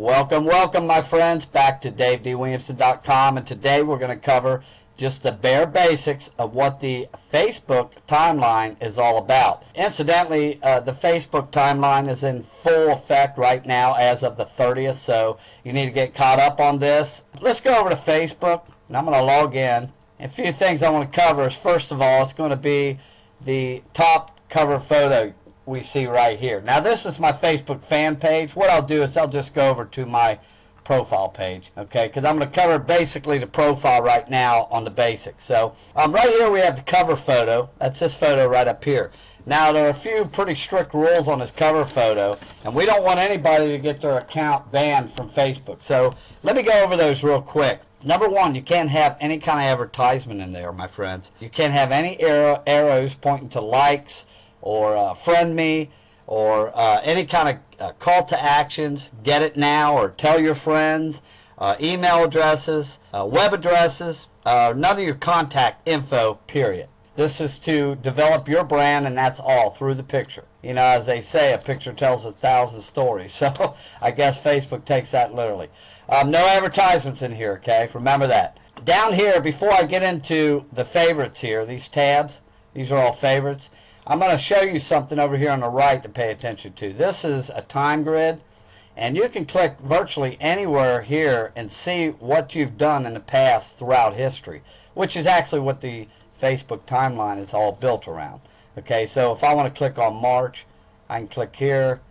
Welcome my friends back to DaveDWilliamson.com, and today we're going to cover just the bare basics of what the Facebook timeline is all about. Incidentally, the Facebook timeline is in full effect right now as of the 30th, so you need to get caught up on this. Let's go over to Facebook, and I'm going to log in. And a few things I want to cover is, first of all, it's going to be the top cover photo we see right here. Now this is my Facebook fan page. What I'll do is I'll just go over to my profile page, okay, because I'm going to cover basically the profile right now on the basics. So right here we have the cover photo. That's this photo right up here. Now there are a few pretty strict rules on this cover photo, and we don't want anybody to get their account banned from Facebook. So let me go over those real quick. Number one, you can't have any kind of advertisement in there, my friends. You can't have any arrows pointing to likes or friend me, or any kind of call to actions, get it now, or tell your friends, email addresses, web addresses, none of your contact info, period. This is to develop your brand, and that's all through the picture. You know, as they say, a picture tells 1,000 stories. So I guess Facebook takes that literally. No advertisements in here, okay? Remember that. Down here, before I get into the favorites here, these tabs, these are all favorites. I'm going to show you something over here on the right to pay attention to. This is a time grid, and you can click virtually anywhere here and see what you've done in the past throughout history, which is actually what the Facebook timeline is all built around. Okay, so if I want to click on March, I can click here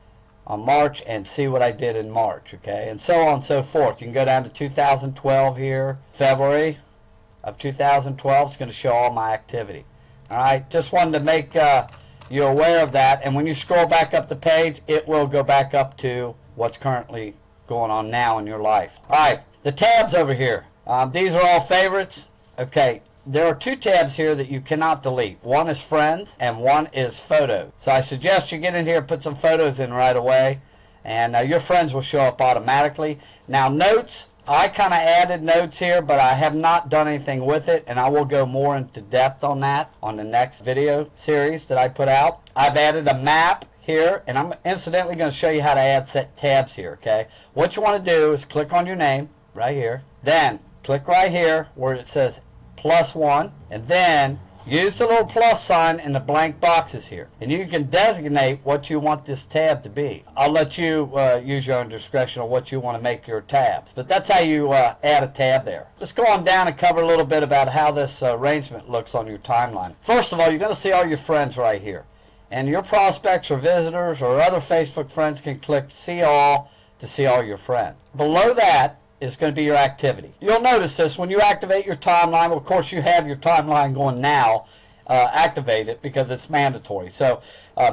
on March and see what I did in March, okay, and so on and so forth. You can go down to 2012 here, February of 2012. It's going to show all my activity. Alright, just wanted to make you aware of that, and when you scroll back up the page, it will go back up to what's currently going on now in your life. Alright, the tabs over here, these are all favorites. Okay, there are two tabs here that you cannot delete. One is friends and one is photos. So I suggest you get in here and put some photos in right away, and your friends will show up automatically. Now notes, I kind of added notes here, but I have not done anything with it, and I will go more into depth on that on the next video series that I put out. I've added a map here, and I'm incidentally going to show you how to add set tabs here, okay? What you want to do is click on your name right here, then click right here where it says +1, and then use the little plus sign in the blank boxes here, and you can designate what you want this tab to be. I'll let you use your own discretion on what you want to make your tabs, but that's how you add a tab there. Let's go on down and cover a little bit about how this arrangement looks on your timeline. First of all, you're going to see all your friends right here, and your prospects or visitors or other Facebook friends can click see all to see all your friends. Below that is going to be your activity. You'll notice this when you activate your timeline. Well, of course you have your timeline going now. Activate it because it's mandatory. So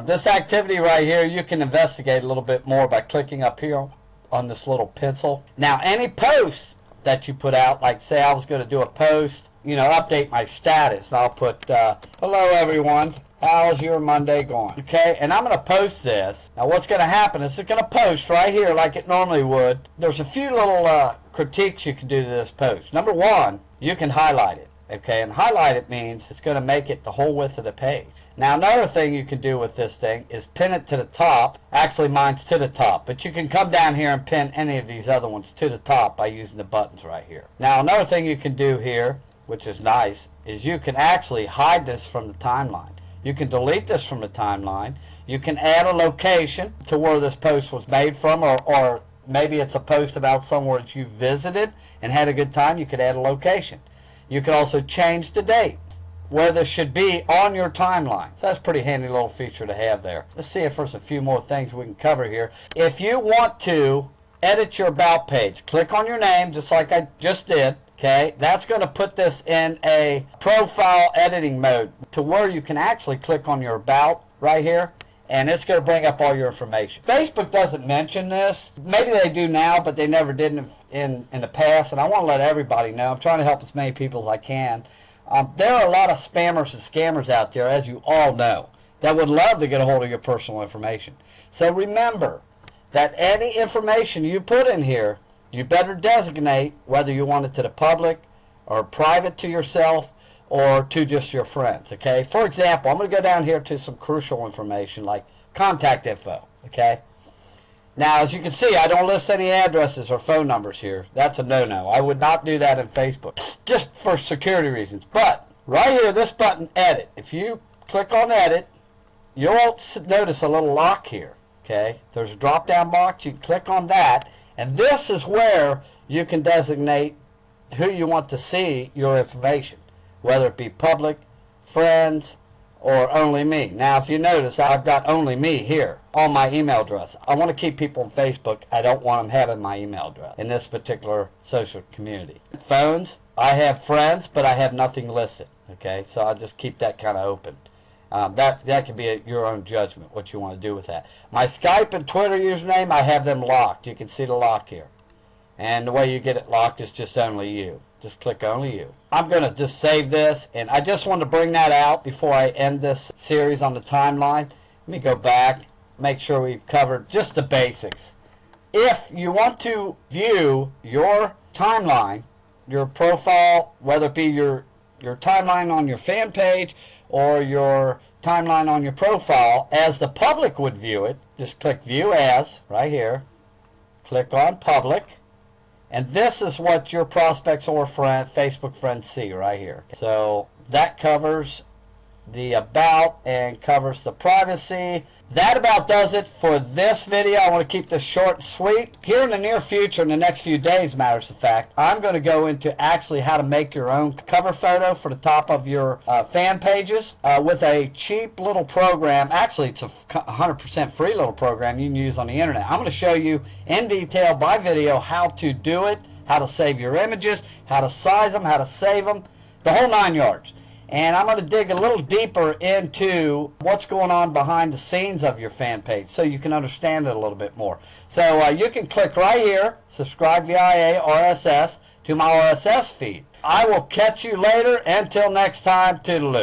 this activity right here, you can investigate a little bit more by clicking up here on this little pencil. Now any post that you put out, like say I was going to do a post, you know, update my status, and I'll put hello everyone, how's your Monday going? Okay, and I'm going to post this. Now what's going to happen is it's going to post right here like it normally would. There's a few little critiques you can do to this post. Number one, you can highlight it. Okay, and highlight it means it's going to make it the whole width of the page. Now another thing you can do with this thing is pin it to the top. Actually mine's to the top, but you can come down here and pin any of these other ones to the top by using the buttons right here. Now another thing you can do here, which is nice, is you can actually hide this from the timeline. You can delete this from the timeline. You can add a location to where this post was made from, or maybe it's a post about somewhere that you visited and had a good time. You could add a location. You could also change the date where this should be on your timeline. So that's a pretty handy little feature to have there. Let's see if there's a few more things we can cover here. If you want to edit your about page, click on your name just like I just did. Okay, that's going to put this in a profile editing mode to where you can actually click on your about right here, and it's going to bring up all your information. Facebook doesn't mention this. Maybe they do now, but they never did in the past, and I want to let everybody know. I'm trying to help as many people as I can. There are a lot of spammers and scammers out there, as you all know, that would love to get a hold of your personal information. So remember that any information you put in here, you better designate whether you want it to the public or private to yourself or to just your friends, okay? For example, I'm going to go down here to some crucial information like contact info, okay? Now, as you can see, I don't list any addresses or phone numbers here. That's a no-no. I would not do that in Facebook, just for security reasons. But right here, this button, Edit. If you click on Edit, you'll notice a little lock here. Okay, there's a drop-down box. You click on that, and this is where you can designate who you want to see your information, whether it be public, friends, or only me. Now, if you notice, I've got only me here on my email address. I want to keep people on Facebook. I don't want them having my email address in this particular social community. Phones, I have friends, but I have nothing listed. Okay, so I'll just keep that kind of open. That can be your own judgment, what you want to do with that. My Skype and Twitter username, I have them locked. You can see the lock here. And the way you get it locked is just only you. Just click only you. I'm going to just save this, and I just want to bring that out before I end this series on the timeline. Let me go back, make sure we've covered just the basics. If you want to view your timeline, your profile, whether it be your timeline on your fan page or your timeline on your profile as the public would view it, just click View As right here. Click on Public. And this is what your prospects or Facebook friends see right here. So that covers the about and covers the privacy. That about does it for this video. I want to keep this short and sweet. Here in the near future, in the next few days, matters of fact, I'm going to go into actually how to make your own cover photo for the top of your fan pages with a cheap little program. Actually, it's a 100% free little program you can use on the internet. I'm going to show you in detail by video how to do it, how to save your images, how to size them, how to save them, the whole 9 yards. And I'm going to dig a little deeper into what's going on behind the scenes of your fan page so you can understand it a little bit more. So you can click right here, subscribe via RSS to my RSS feed. I will catch you later. Until next time, toodaloo.